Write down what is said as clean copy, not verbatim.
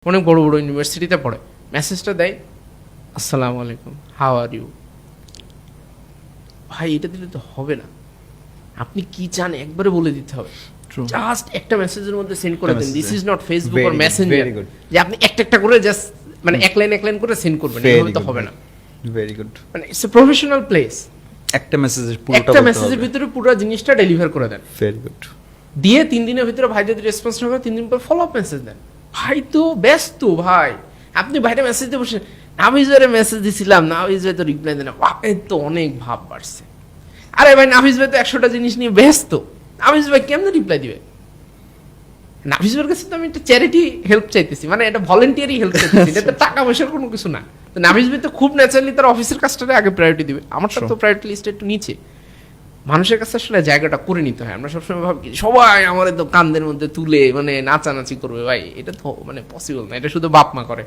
অনেক বড় বড় ইউনিভার্সিটিতে পড়ে, মেসেজটা দেয় আসসালামু আলাইকুম, হাউ আর ইউ। ভাই এটা দিলে তো হবে না, আপনি কি চান একবারে বলে দিতে হবে। জাস্ট একটা মেসেজের মধ্যে সেন্ড করে দেন, this is not Facebook or Messenger যে আপনি একটা একটা করে জাস্ট মানে এক লাইন করে সেন্ড করবেন, এভাবে তো হবে না। Very good. মানে ইটস এ প্রফেশনাল প্লেস। একটা মেসেজের পুরোটা একটা মেসেজের ভিতরে পুরো জিনিসটা ডেলিভার করে দেন, ভেরি গুড। দিয়ে 3 দিনের ভিতরে ভাই যদি রেসপন্স না করে 3 দিন পর ফলো আপ মেসেজ দেন। ভাই তো ব্যস্ত ভাই, আপনি ভাইটা মেসেজ দিয়ে বসে নাফিস ভাইয়ের মেসেজ দিছিলাম, নাফিস ভাই তো রিপ্লাই দেন, ভাই তো অনেক ভাব বাড়ছে। আরে ভাই নাফিস ভাই তো 100টা জিনিস নিয়ে ব্যস্ত, নাফিস ভাই কেমনে রিপ্লাই দিবে? নাফিস ভাইয়ের কাছে তো আমি একটা চ্যারিটি হেল্প চাইতেছি, মানে এটা ভলেন্টিয়ারি হেল্প চাইতেছি, এটা তো টাকা পয়সার কোনো কিছু না। তো নাফিস ভাই তো খুব ন্যাচারালি তার অফিসের কাজটাকে আগে প্রায়োরিটি দিবে, আমারটা তো প্রায়োরিটি লিস্টে একটু নিচে। মানুষের কাছে আসলে জায়গাটা করে নিতে হয়। আমরা সবসময় ভাবি সবাই আমাদের তো কান্দের মধ্যে তুলে মানে নাচানাচি করবে, ভাই এটা তো মানে পসিবল না, এটা শুধু বাপ মা করে।